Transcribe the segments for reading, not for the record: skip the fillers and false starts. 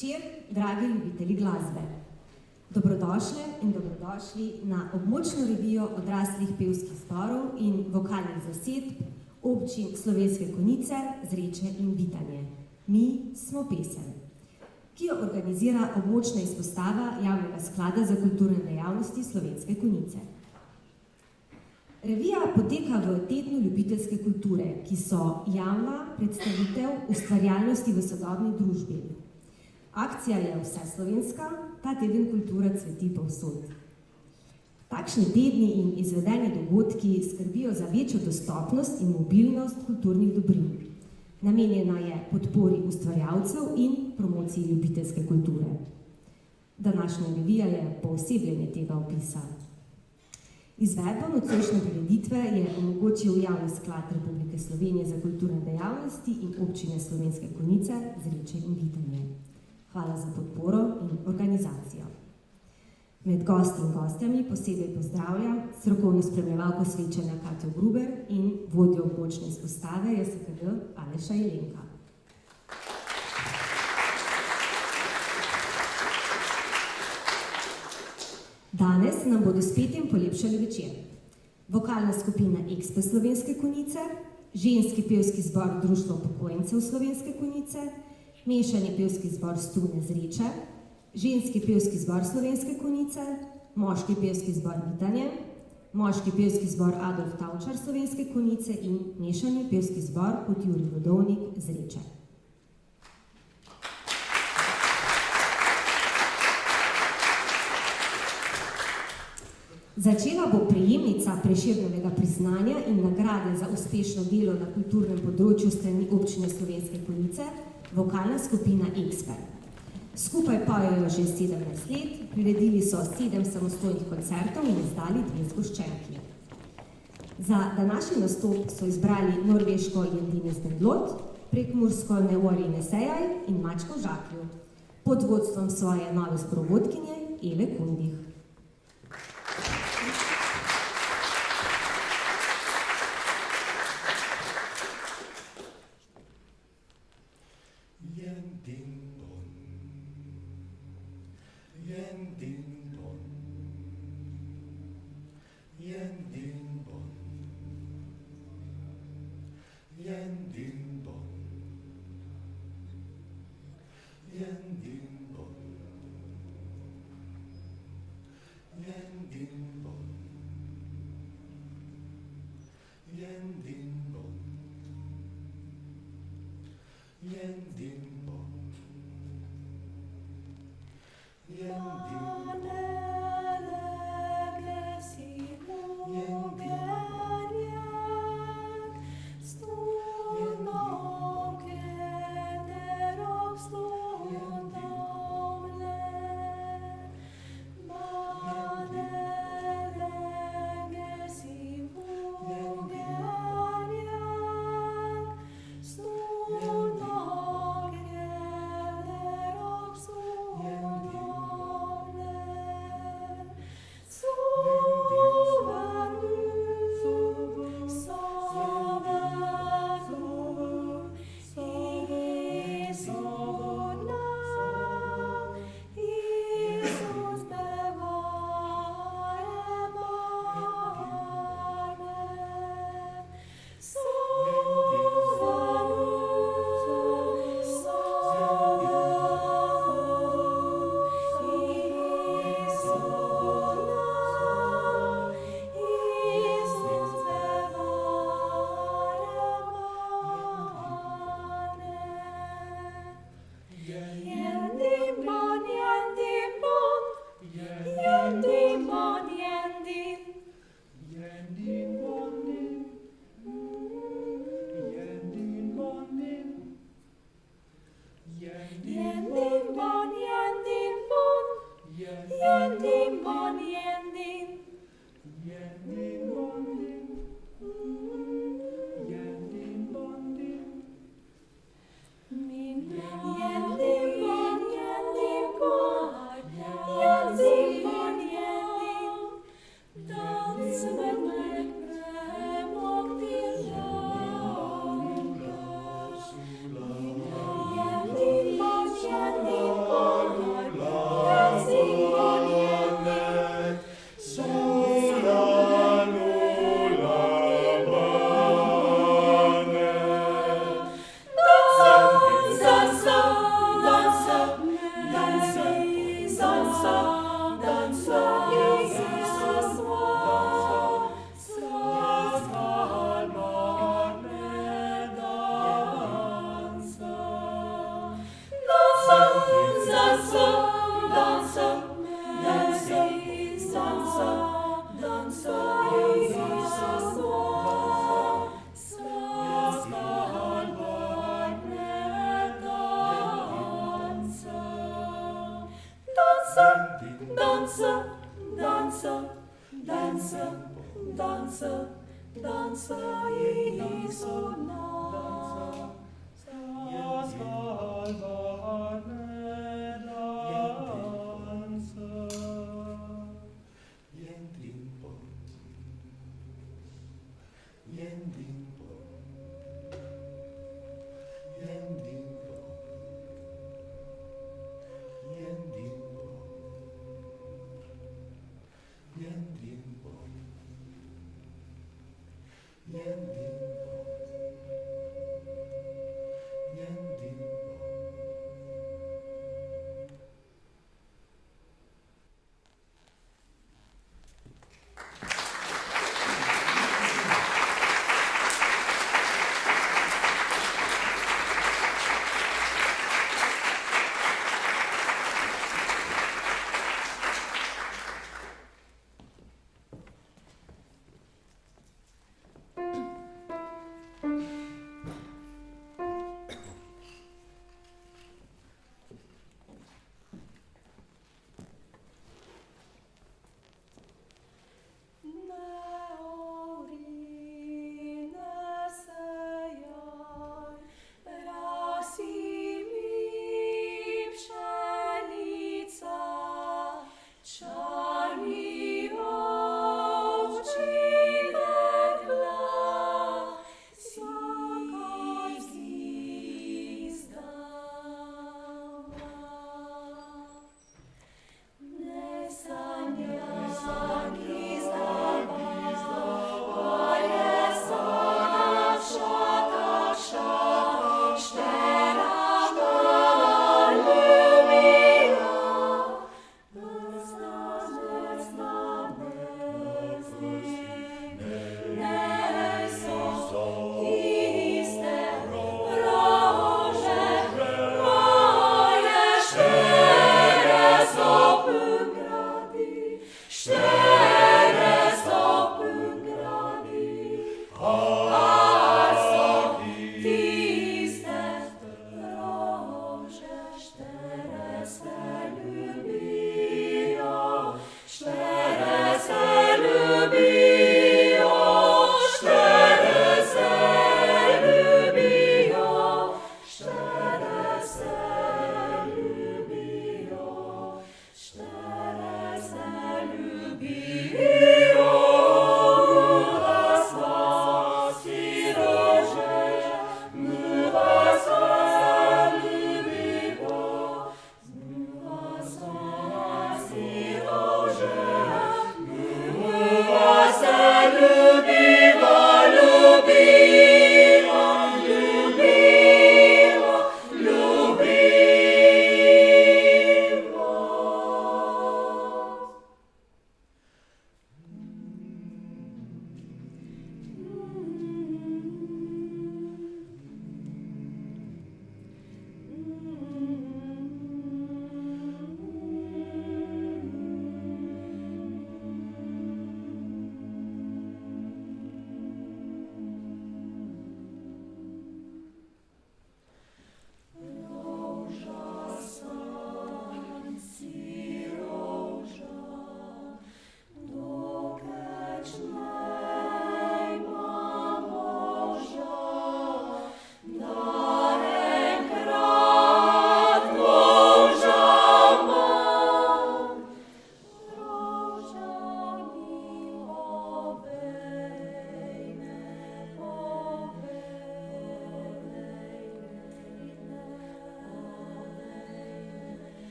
večer, dragi ljubitelji glasbe. Dobrodošle in dobrodošli na območno revijo odraslih pevskih zborov in vokalnih zasedb občin Slovenske Konjice, Zreče in Vitanje. Mi smo pesem, ki jo organizira območna izpostava Javnega sklada za kulturne dejavnosti Slovenske Konjice. Revija poteka v tednu ljubiteljske kulture, ki so javna predstavitev ustvarjalnosti v sodobni družbi. Akcija je vseslovenska, ta teden kultura cveti povsod. Takšni tedni in izvedeni dogodki skrbijo za večjo dostopnost in mobilnost kulturnih dobrin. Namenjena je podpori ustvarjalcev in promociji ljubiteljske kulture. Današnja revija je poosebljenje tega opisa. Izvedbo nocojšnje prireditve je omogočil Javni sklad Republike Slovenije za kulturne dejavnosti in občine Slovenske Konjice, Zreče in Vitanje. Hvala za podporo in organizacijo. Med gosti in gostjami posebej pozdravljam strokovno spremljevalko srečanja Katjo Gruber in vodjo območne izpostave JSKD Aleša Jelenka. Danes nam bodo spet in polepšali večer. Vokalna skupina Ekspe Slovenske Konjice, ženski pevski zbor Društvo upokojencev Slovenske Konjice, mešani pevski zbor Strune Zreče, ženski pevski zbor Slovenske Konjice, moški pevski zbor Vitanje, moški pevski zbor Adolf Tavčar Slovenske Konjice in mešani pevski zbor kot Jurij Vodovnik Zreče. Začela bo prejemnica Prešernovega priznanja in nagrade za uspešno delo na kulturnem področju strani občine Slovenske Konjice, vokalna skupina Ekspe. Skupaj pojejo že 17 let, priredili so 7 samostojnih koncertov in izdali 2 zgoščenki. Za današnji nastop so izbrali norveško Jendines Nedlot, prekmursko Neori Nesejaj in Mačko Žaklju, pod vodstvom svoje nove sprovodkinje Ele Kundih. Yendin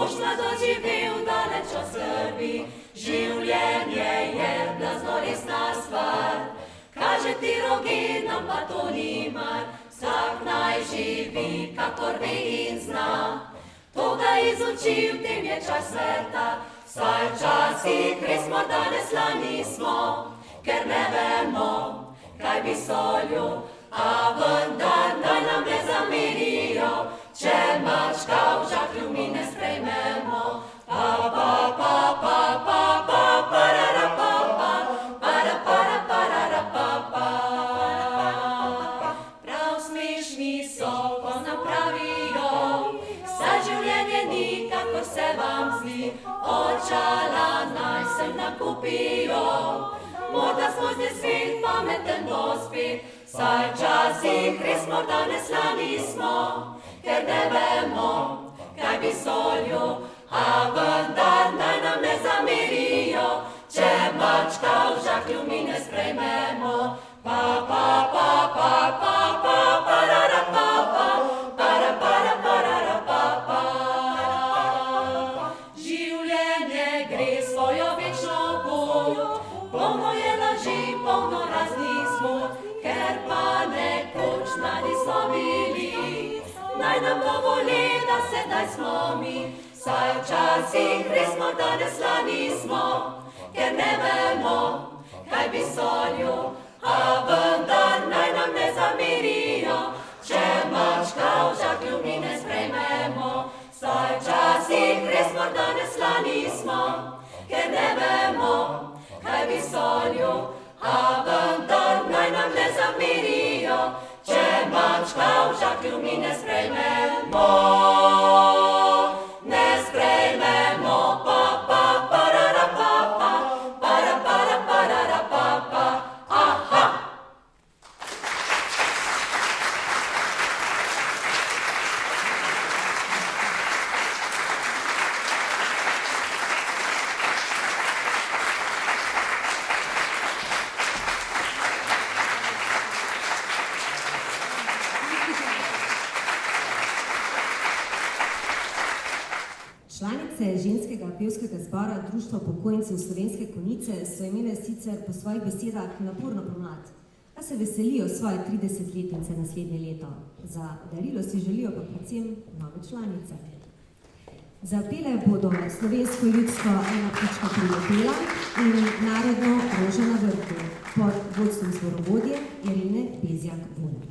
mož mladoživel daleč od skrbi, življenje je blaznoresna stvar. Kaže ti rogi, nam pa to ni mar, vsak naj živi, kakor ve in zna. To ga izuči, v tem je čas sveta, vsaj včasih res morda neslani smo, ker ne vemo, kaj bi solju, a vendar naj nam ne zamerijo, če mačka v žaklju mi ne sprejmemo. Pa, pa, pa, pa, pa, pa, parara, pa, pa, para, para, parara, pa, pa. Prav smešni so, ko nam pravijo, saj življenje ni, kako se vam zdi, očala naj se nakupijo. Morda skozi svet pameten bo spet, saj včasih res morda neslani smo, ker ne vemo, kaj bi solju, a vendar naj nam ne zamerijo, če mačka v žaklju mi ne sprejmemo. Pa, pa, pa, pa, pa, pa, parara, pa, pa, para, para, parara, pa, pa. Življenje gre svojo večno pot, polno je laži, polno raznih smot, ker pa nekoč mladi smo bili, naj nam dovoli, da sedaj smo mi, saj včasih res morda neslani smo, ker ne vemo, kaj bi solju, a vendar naj nam ne zamerijo, če mačka v žaklju mi ne sprejmemo, saj včasih res morda neslani smo, ker ne vemo, kaj bi solju, a vendar naj nam ne zamerijo, če mačka v žaklju mi ne sprejmemo. Ne sprejmemo, pa, pa, parara, pa, pa, para, para, parara, pa, pa, aha. Članice ženskega pevskega zbora Društva upokojencev Slovenske Konjice so imele sicer po svojih besedah naporno pomlad, a se veselijo svoje 30-letnice naslednje leto. Za darilo si želijo pa predvsem nove članice. Zapele bodo slovensko ljudsko Ena ptička priletela in narodno Roža na vrtu pod vodstvom zborovodje Irine Bezjak-Vuner.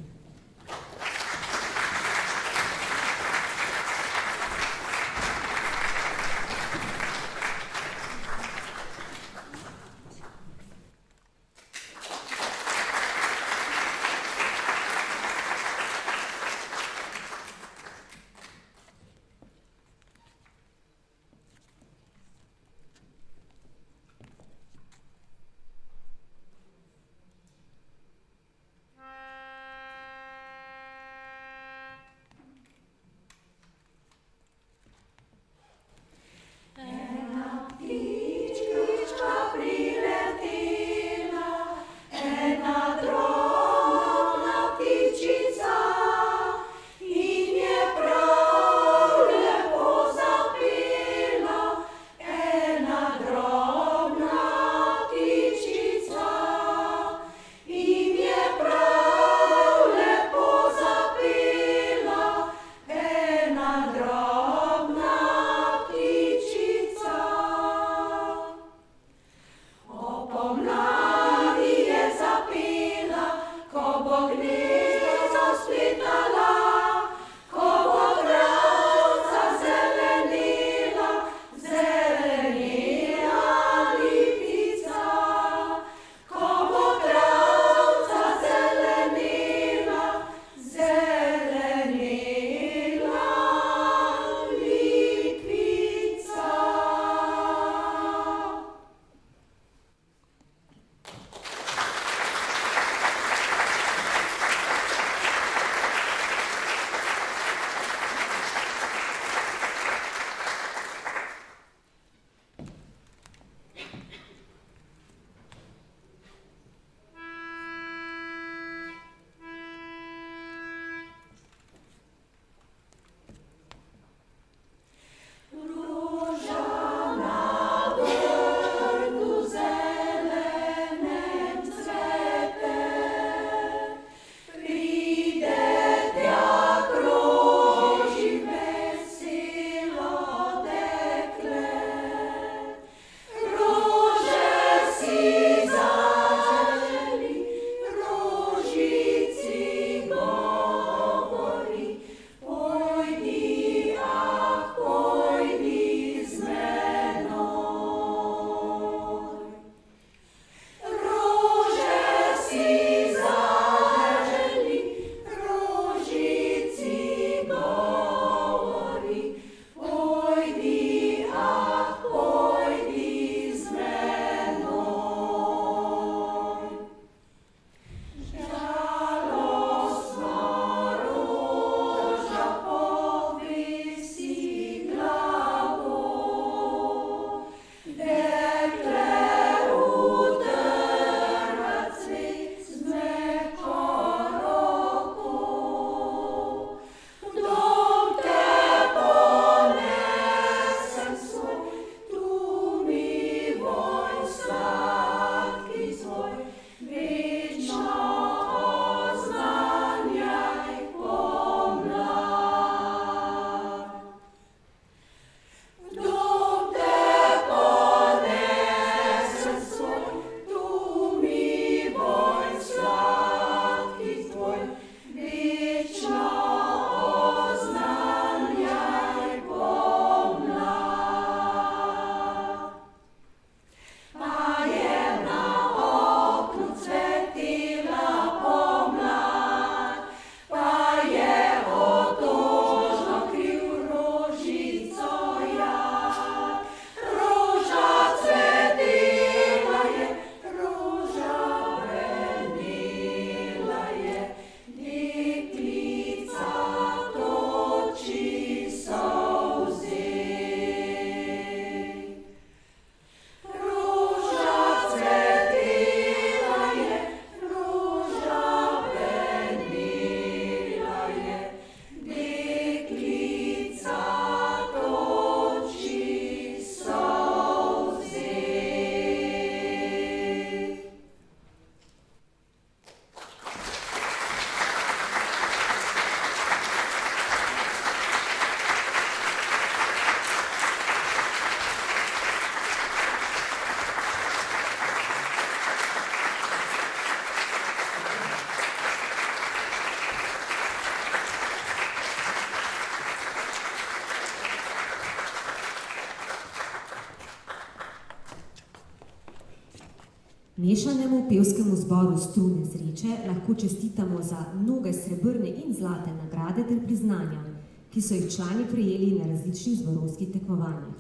Mešanemu pevskemu zboru Strune Zreče lahko čestitamo za mnoge srebrne in zlate nagrade ter priznanja, ki so jih člani prejeli na različnih zborovskih tekmovanjih.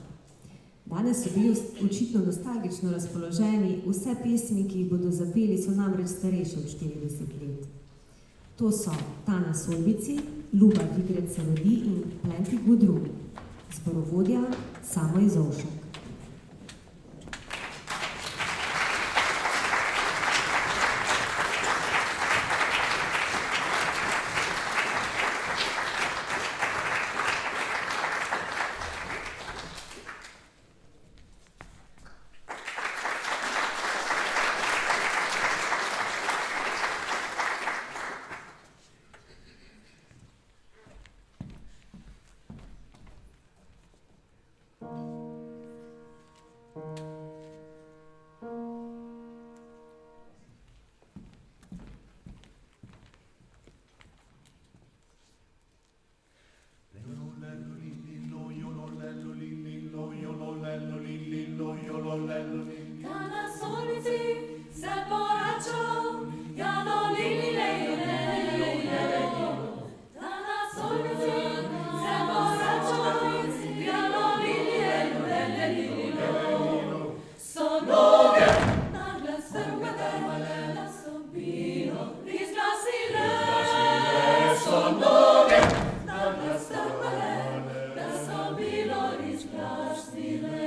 Danes so bili očitno nostalgično razpoloženi, vse pesmi, ki jih bodo zapeli, so namreč starejše od 40 let. To so Tana Solbici, Ljuba Vigrec Selodi in Plenty Gudrun, zborovodja Samo Izovšek. Tana Solbici se poračal, jalo lili lejo, Tana Solbici se poračal, jalo lili lejo, so noge nagle strgate, da so bilo izglasile, so noge nagle strgate, da so bilo izglasile.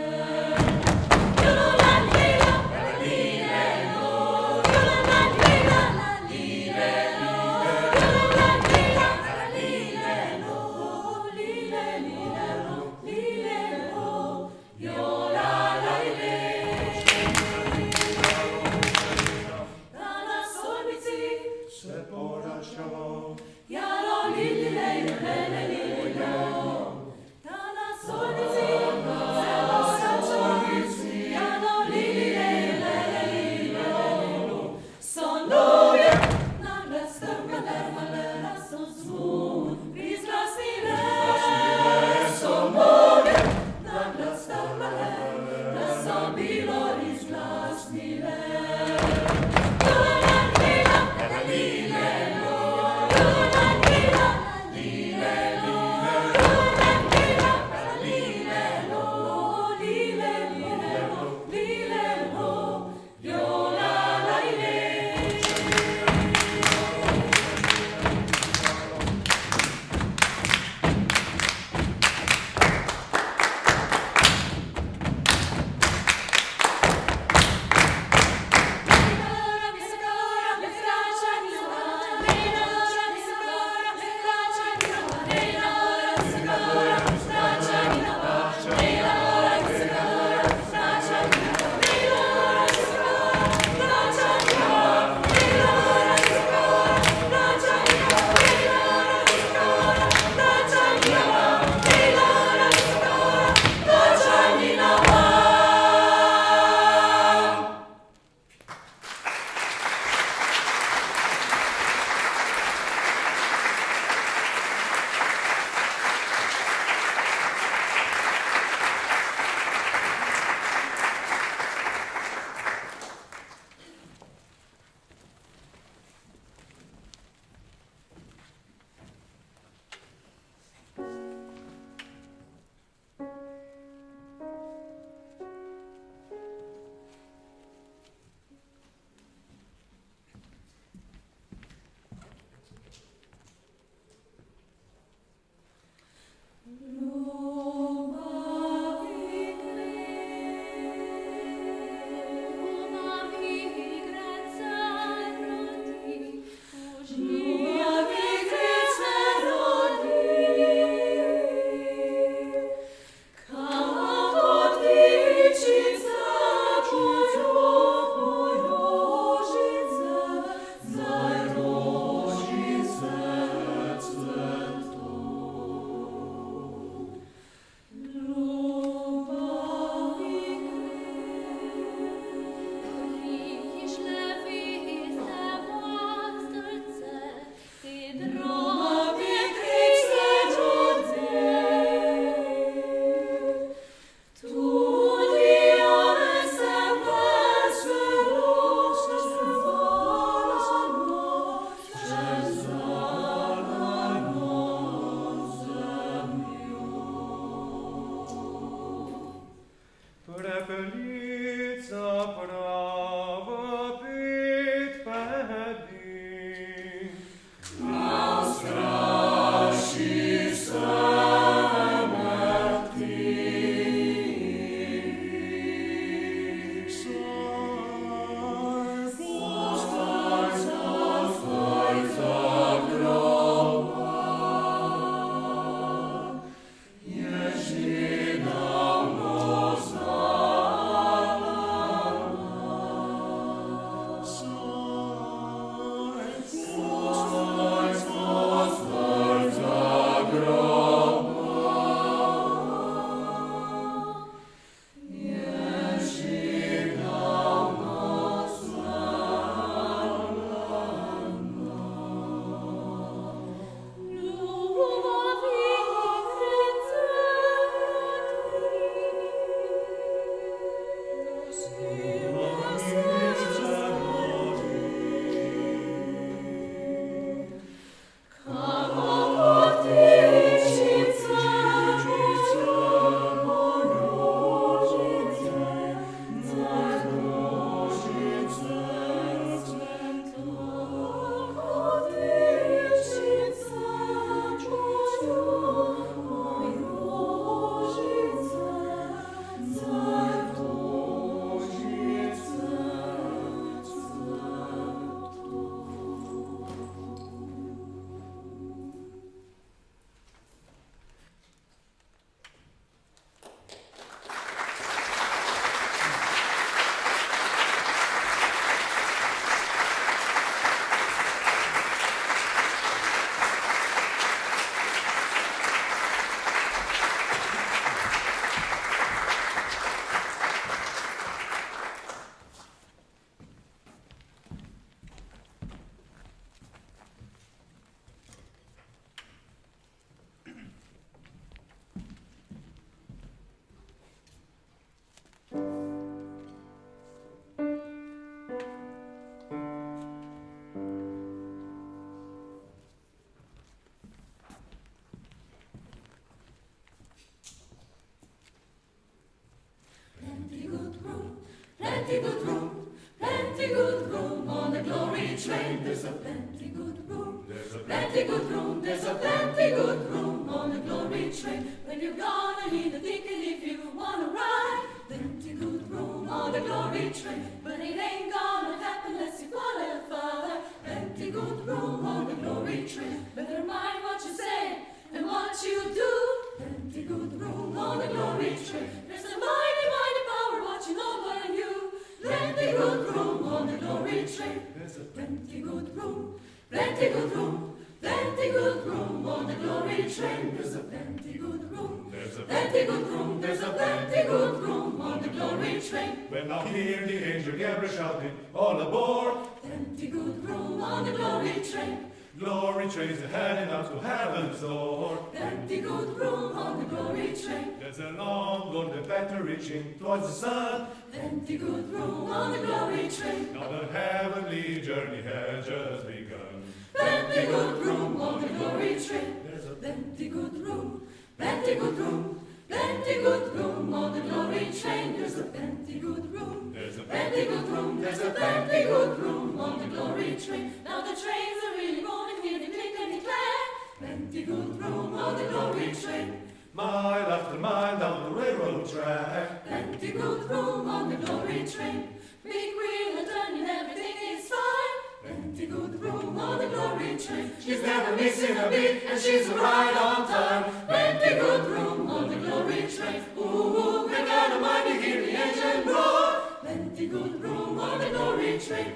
plenty good room on the glory train. There's a plenty good room, plenty good room, there's a plenty good room on the glory train. When you're gonna need a ticket if you wanna ride, plenty good room on the glory train. But it ain't gonna happen unless you qualify. Plenty good room on the glory train. Better mind what you say and what you do. Plenty good room on the glory train. There's a mighty, mighty power watching over you. Plenty good room on the glory train. There's a plenty good room, plenty good room, plenty good room on the glory train. There's a plenty good room, there's a plenty good room, there's a plenty good room on the glory train. When I hear the angel Gabriel shouting, all aboard! Plenty good room on the glory train. Glory trains are heading up to heaven's door. Plenty good room on the glory train. There's a long golden vector reaching towards the sun. Plenty good room on the glory train. Now the heavenly journey has just begun. Plenty good room on the glory train. There's a plenty good room, plenty good room, plenty good room on the glory train. There's a plenty good room, There's a plenty good room, there's a plenty good room on the glory train. Now the trains are really rolling here, they click and declare. Plenty good room on the glory train. mile after mile down the railroad track. Plenty good room on the glory train. Big wheel and turning, everything is fine. Plenty good room on the glory train. She's never missing a beat and she's right on time. Plenty good room on the glory train. Ooh, we gotta mind to hear the engine roar. Plenty good room on the glory train.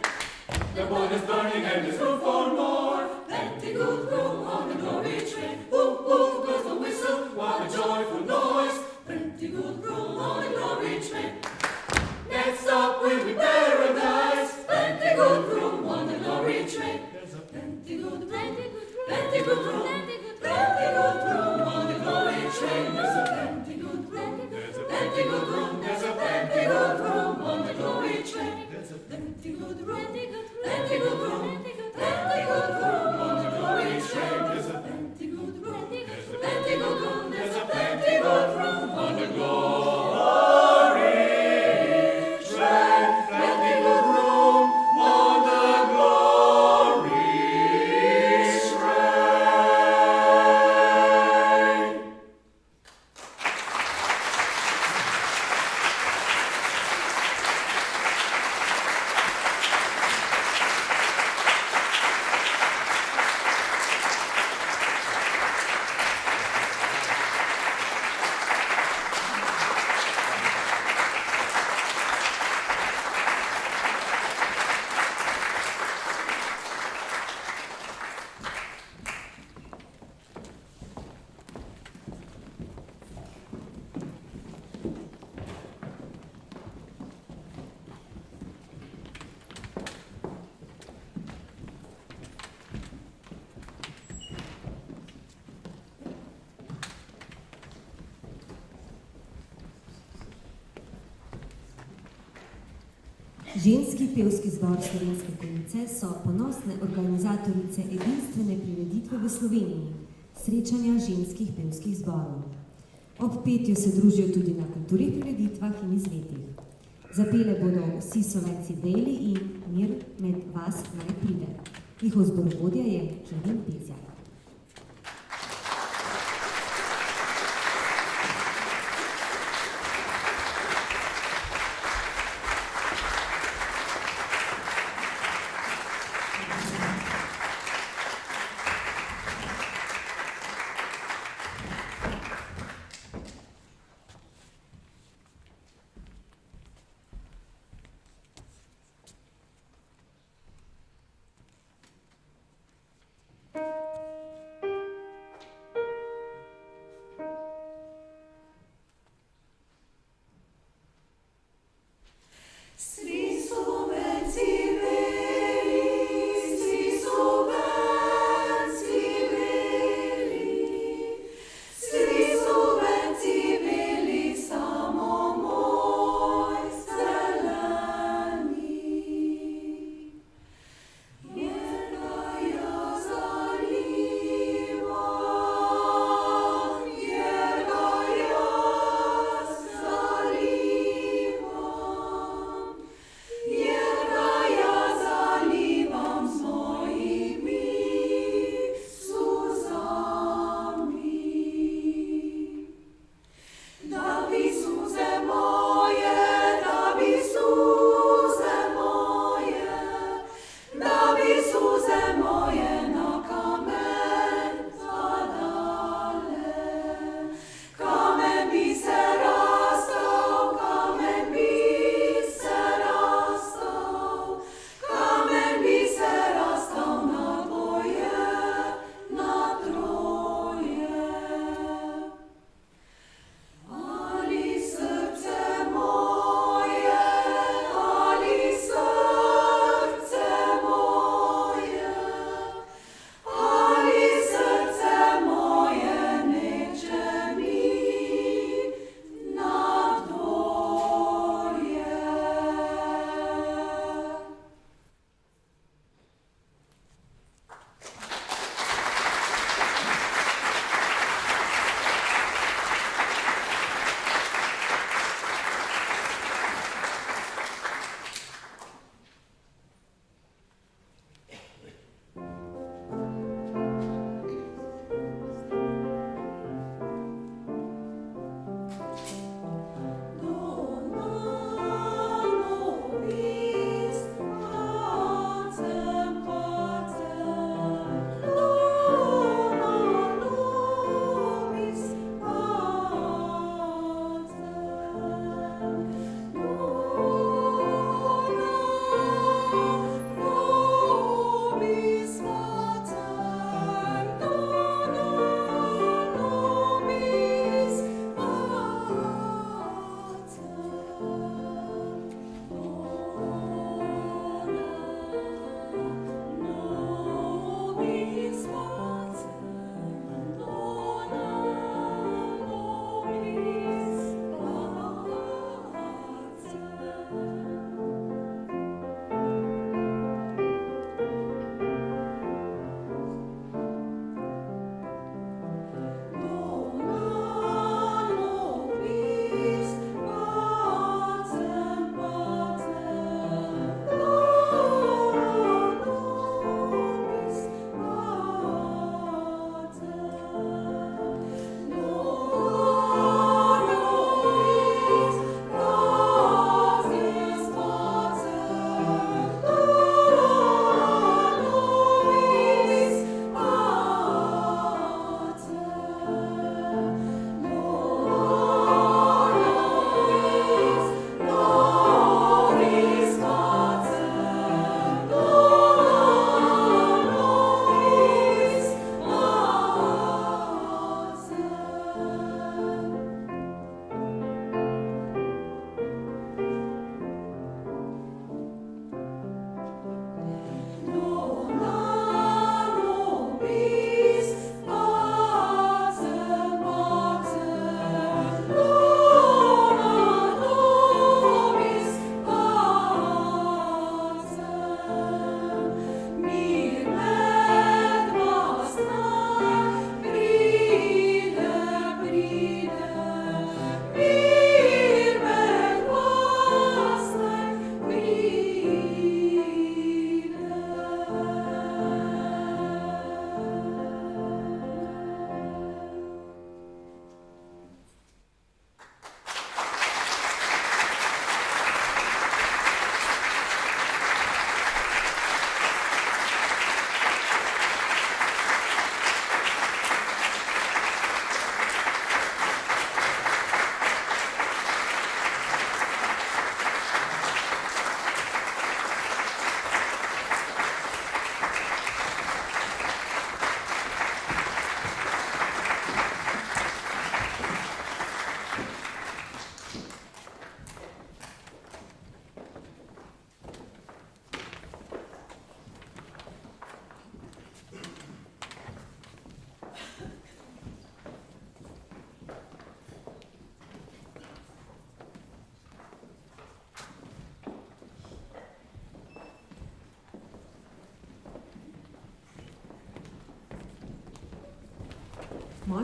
The boiler's burning and there's room for more. Plenty good room on the glory train. Ooh, ooh, goes the whistle, what a joyful noise. Plenty good room on the glory train. Next stop will be paradise. Plenty good room on the glory train. There's a plenty good room, plenty good room, plenty good room on the glory train. There's a plenty good room, plenty good room, there's a plenty good room on the glory train. There's a plenty good room, plenty good room, plenty good room on the glory train. There's a plenty good room, plenty good room, there's a plenty good room on the glory train. Plenty good room on the glory train. Ženski pevski zbor Slovenske Konjice so ponosne organizatorice edinstvene prireditve v Sloveniji, srečanja ženskih pevskih zborov. Ob petju se družijo tudi na kulturnih prireditvah in izletih. Zapele bodo vsi Slovenci Dejli in Mir med vas naj pride. Njihov zborovodja je Kevin Bezjak.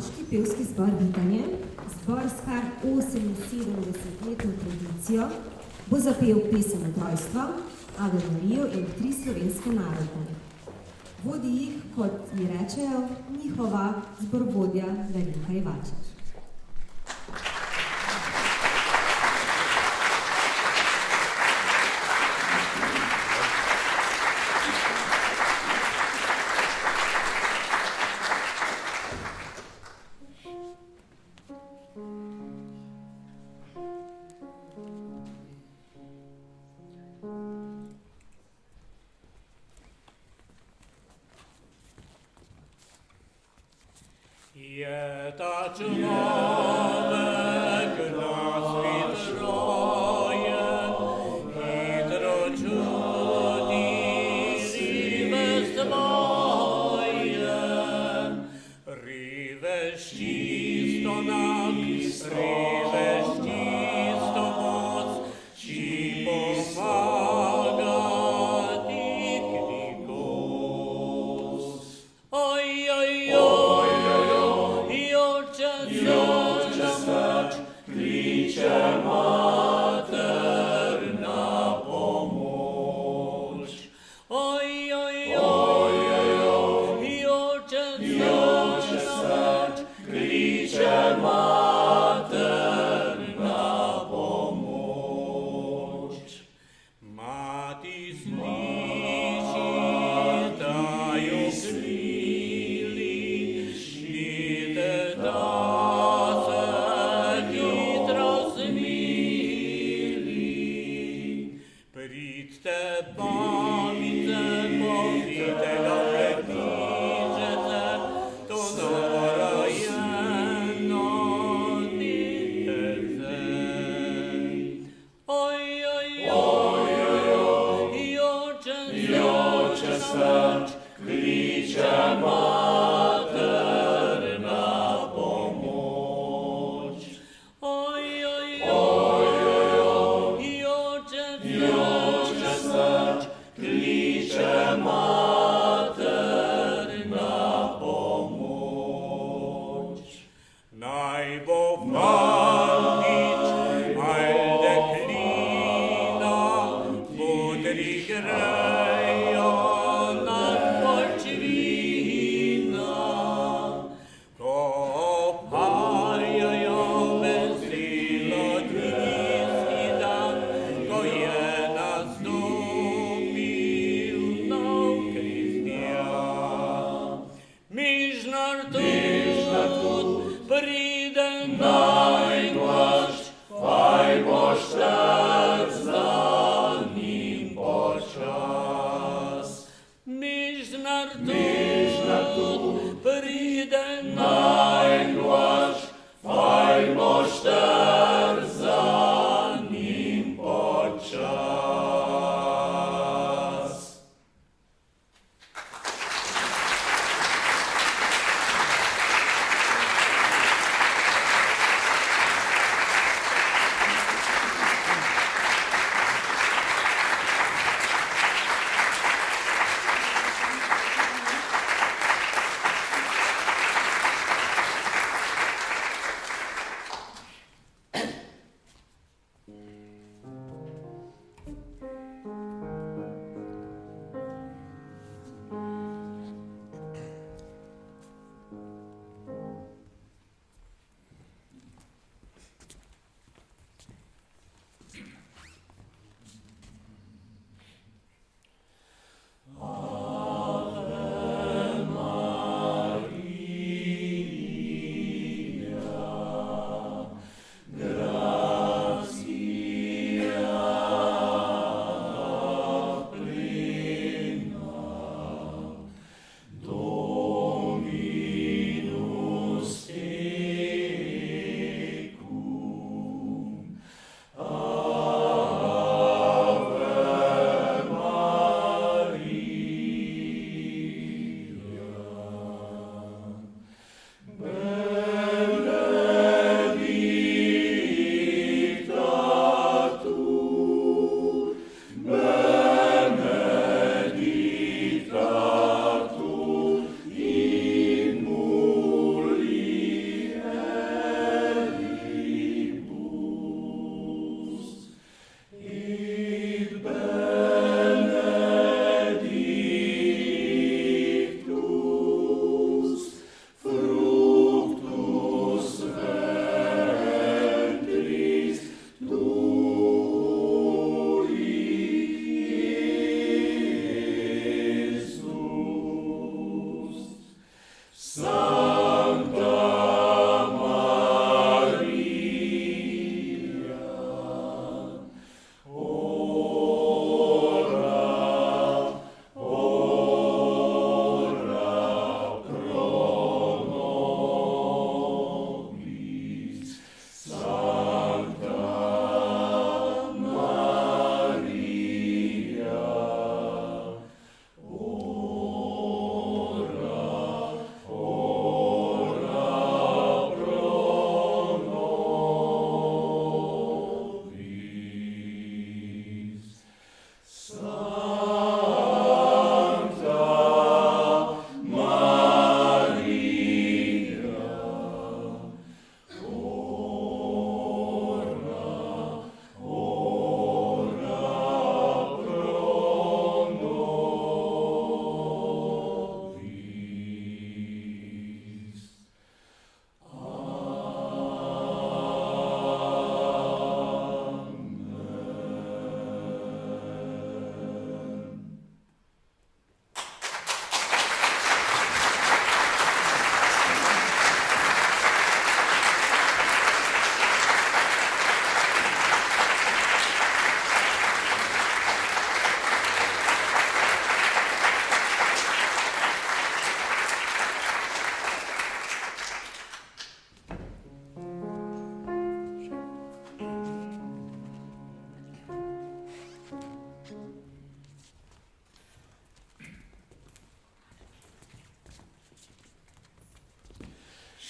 moški pevski zbor Vitanje, zbor s kar 78-letno tradicijo, bo zapel pesem od rojstva, Ave Marijo in 3 slovenske narodne. Vodi jih, kot mi rečejo, njihova zborvodja Darinka Ivačič. Je ta človek na svet rojen, hitro čuti rive svoje. Riveš čisto nak, riveš čisto moc, či pomaga ti knjigos. Oj, oj, oj. Kliče mater na pomoč. Oj, oj, oj, Joče srč, kliče mater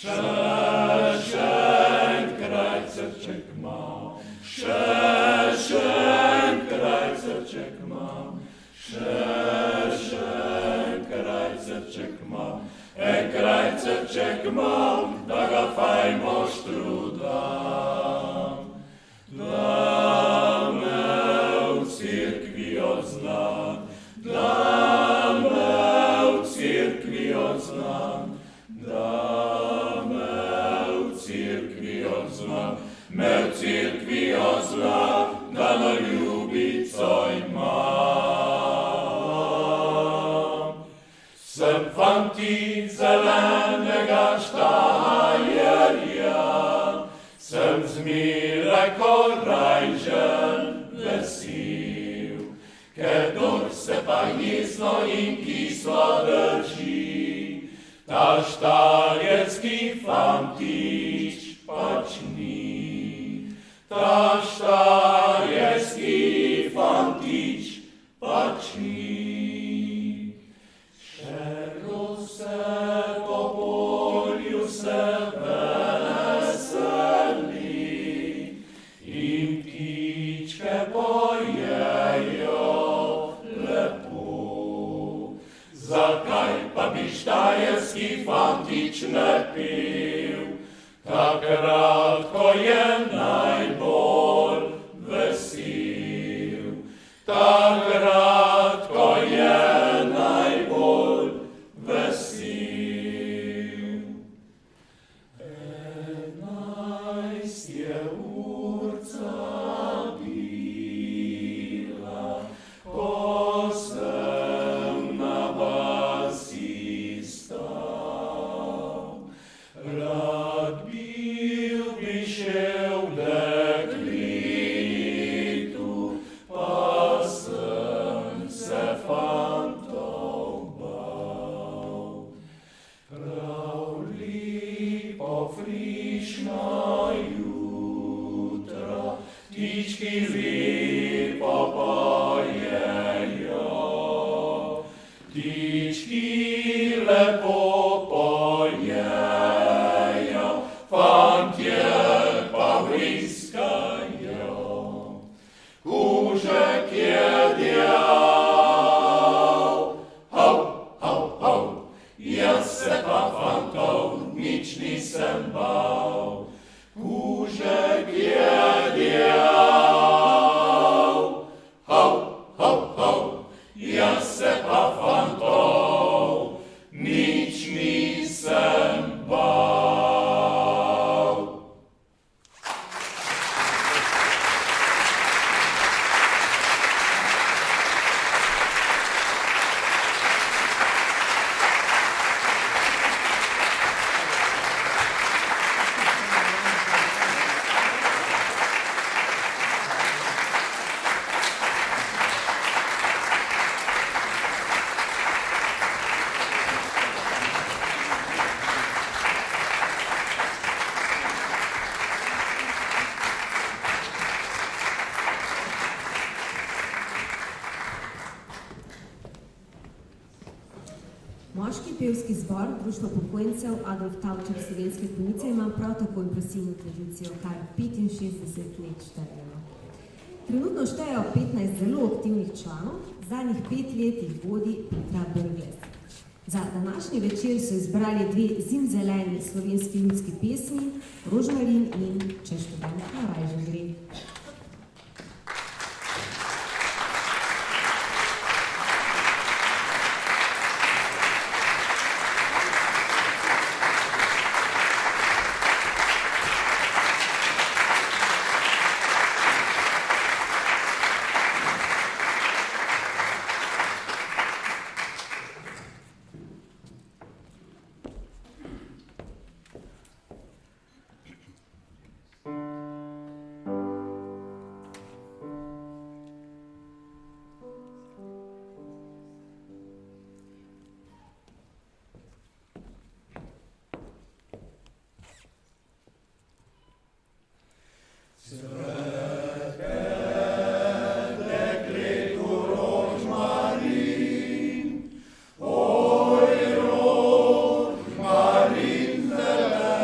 Schön Kreuzercheck mam, schön Kreuzercheck mam, schön Kreuzercheck mam, Kreuzercheck mam, da ga fajn moštru dam. Da me v cirkvi odznan, da me v cirkvi odznan, da me v cirkvi odznan, me v cirkvi odznan, da na ljubico imam. Sem fanti zelenega štajerja, sem zmeraj korajžen vesel, ker dor se pa jezno in kislo drži, ta štajerski fantič pač ni. Ta štajerski fantič pač ni. Šerlo se po polju se veseli in ptičke pojejo lepo. Zakaj pa bi štajerski fantič ne pil, takrat, ko je najbolj vesel? Takrat, ko je najbolj vesel. 11 je urca bila, ko sem na vasi stal. Rad bil bi šel deklitu, pa sem se fantov bal. Prav lepo frišno jutro, ptički lepo pojejo, ptički lepo pojejo, fantje pa vriskajo. Kužek je djal, hau, hau, hau, jaz se pa fantov nič nisem bal. Kužek je djal, hau, hau, hau, jaz se pa fantov nič nisem bal. Moški pevski zbor Društva upokojencev Adolf Tavčar Slovenske Konjice ima prav tako impresivno tradicijo, kar 65 let štejejo. Trenutno štejejo 15 zelo aktivnih članov, zadnjih 5 let jih vodi Petra Brglez. Za današnji večer so izbrali 2 zimzeleni slovenski ljudski pesmi, Rožmarin in Če študent na rajže gre. Rožmarin, zelena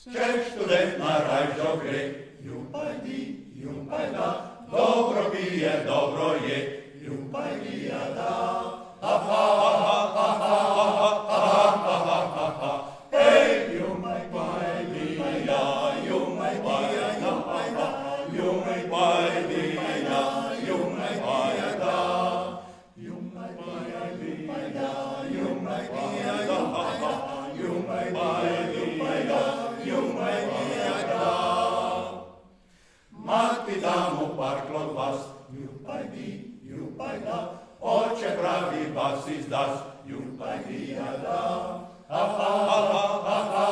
Če študent na rajžo gre, jumpajdi, jumpajda, dobro pije, dobro je, jumpajdi, jada. Ha, ha, ha, ha, ha, ha, ha, ha, ha, ha, ha. Hej, jumpajdi, ja, jumpajdi, ja, jumpajda, jumpajdi, ja, jumpajda. Mati damo parklo vas, jumpajdi, jumpajda, oče pravi vas izdas, jumpajdi, jada. Ha, ha, ha, ha, ha, ha,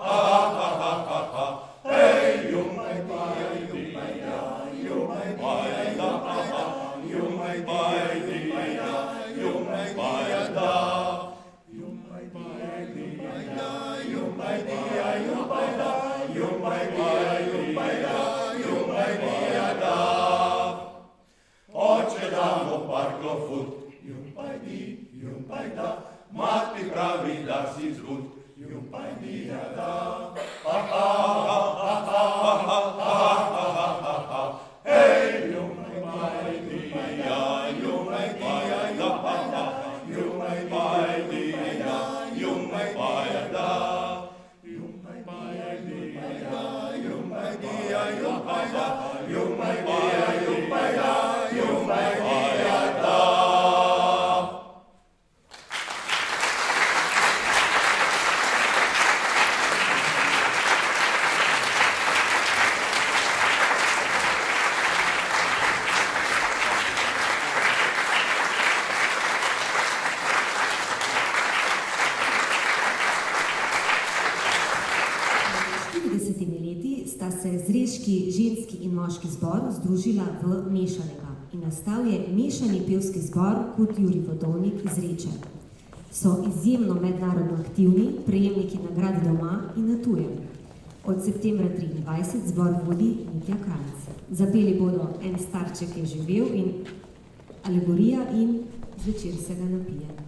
ha, ha, ha, ha, ha. Hej, jumpajdi, jumpajda, jumpajda, jumpajdi, jumpajda. Oče damo parklo fut, jumpajdi, jumpajda, mati pravi da si zhud, jumpajdi, jada. Ha, ha, ha, ha, ha, ha, ha, ha, ha, ha. Hej, jumpajdi, ja, jumpajdi, ja, jumpajda, jumpajdi, ja, jumpajda. Sta se zreški ženski in moški zbor združila v mešanega in nastal je mešani pevski zbor kot Jurij Vodovnik iz Reče. So izjemno mednarodno aktivni, prejemniki nagrad doma in na tujem. Od septembra 23 zbor vodi Mitja Kranjc. Zapeli bodo En starček je živel in Alegorija in Zvečer se ga napije.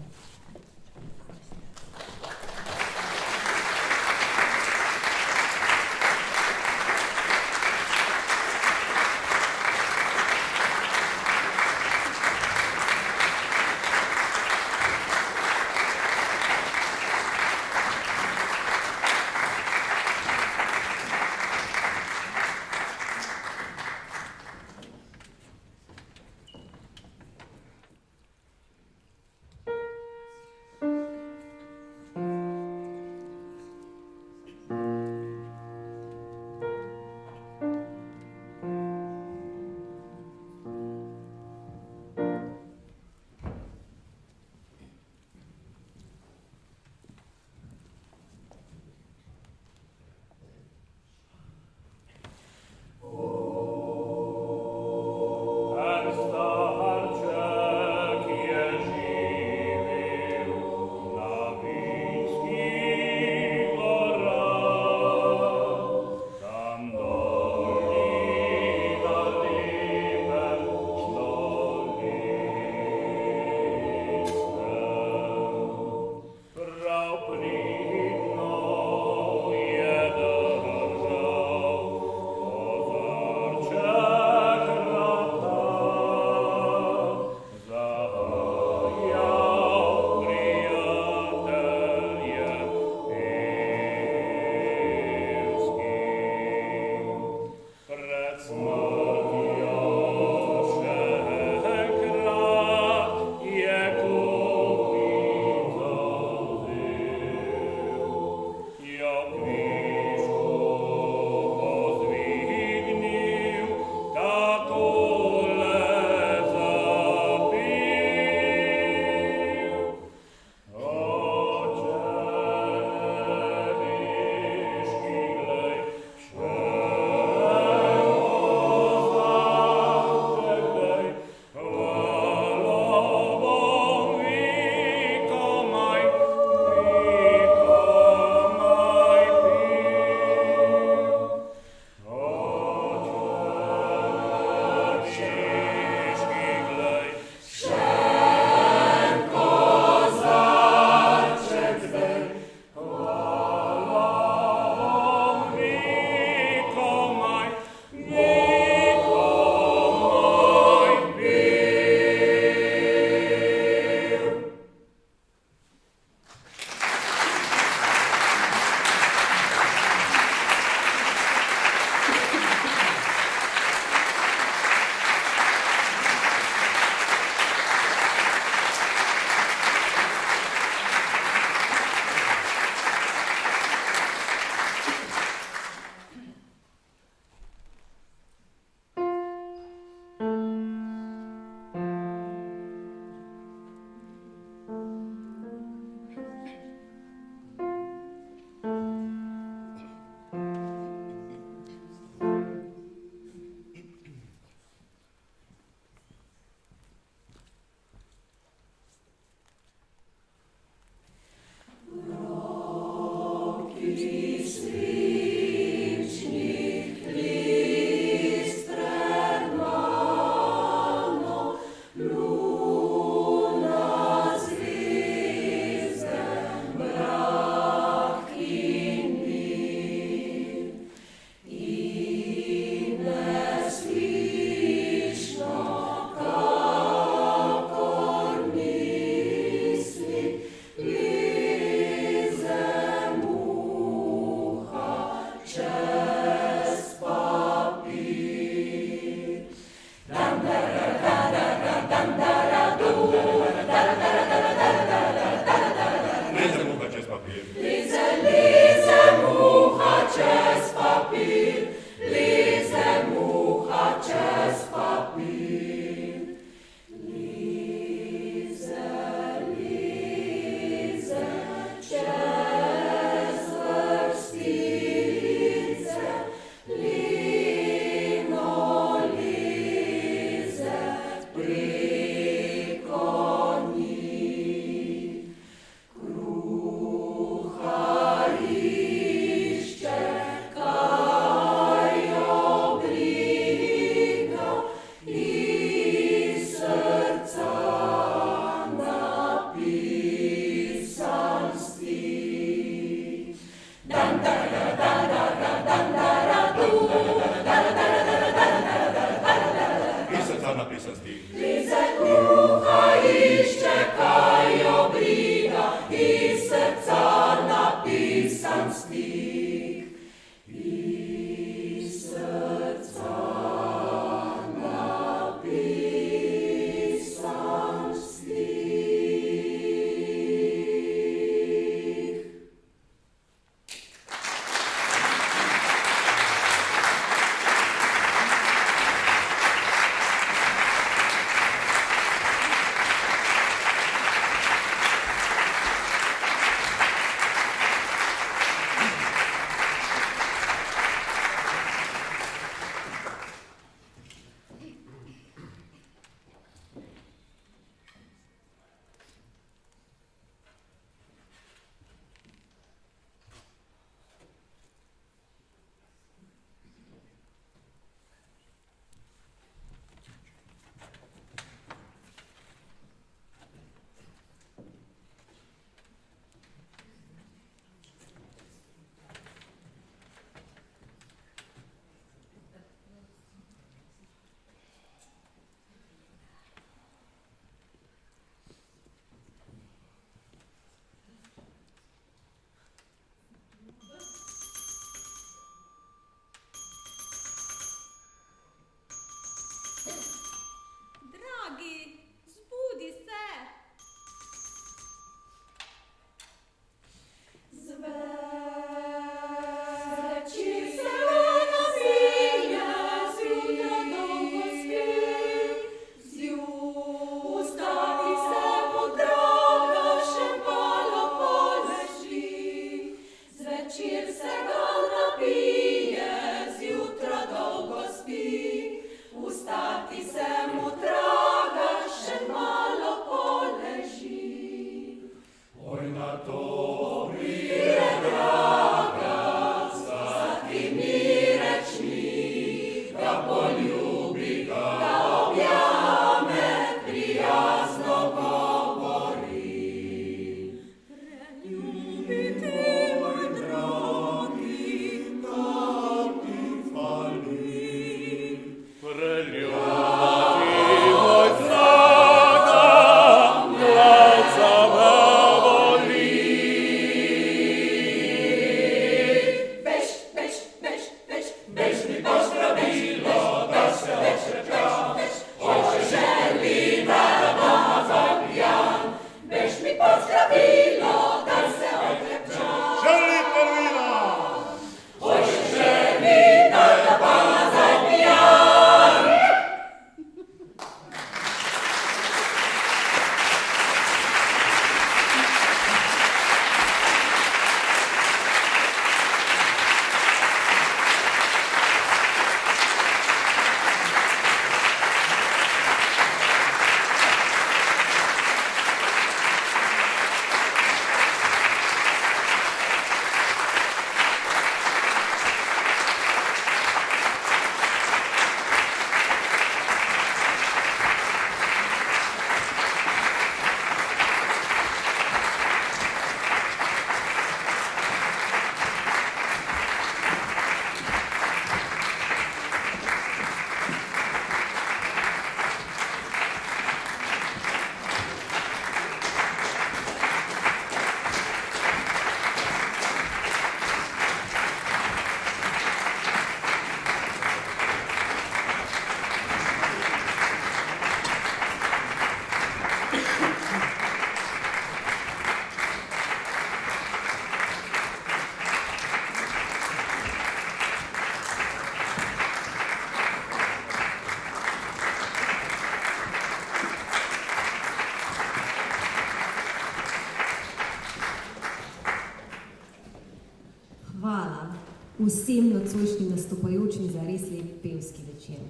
vsem nocojšnjim nastopajočim za res lep pevski večer.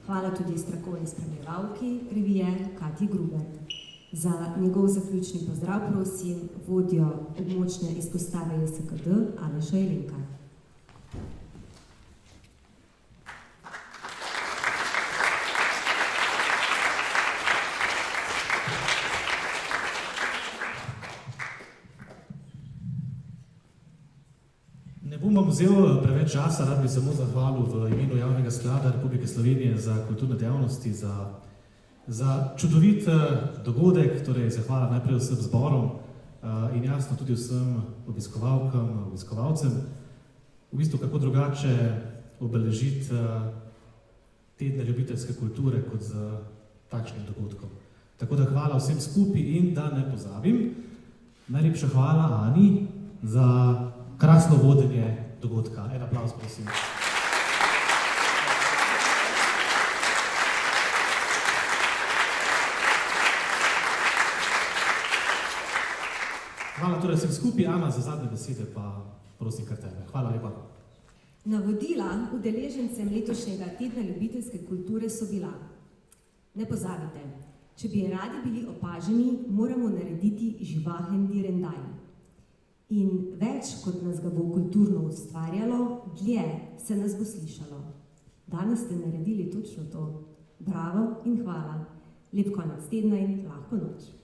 Hvala tudi strokovni spremljevalki revije Katji Gruber. Za njegov zaključni pozdrav prosim vodjo območne izpostave JSKD Aleša Jelenka. Ne bom vam vzel preveč časa, rad bi samo zahvalil v imenu Javnega sklada Republike Slovenije za kulturne dejavnosti, za čudovit dogodek, torej zahvala najprej vsem zborom in jasno tudi vsem obiskovalkam, obiskovalcem. V bistvu kako drugače obeležiti tedne ljubiteljske kulture kot z takšnim dogodkom. Tako da hvala vsem skupaj in da ne pozabim, najlepša hvala Ani za krasno vodenje dogodka. En aplavz, prosim. Hvala torej vsem skupaj, Ana, za zadnje besede pa prosim kar tebe. Hvala lepa. Navodila udeležencem letošnjega tedna ljubiteljske kulture so bila: ne pozabite, če bi radi bili opaženi, moramo narediti živahen direndaj. In več, kot nas ga bo kulturno ustvarjalo, dlje se nas bo slišalo. Danes ste naredili točno to. Bravo in hvala. Lep konec tedna in lahko noč.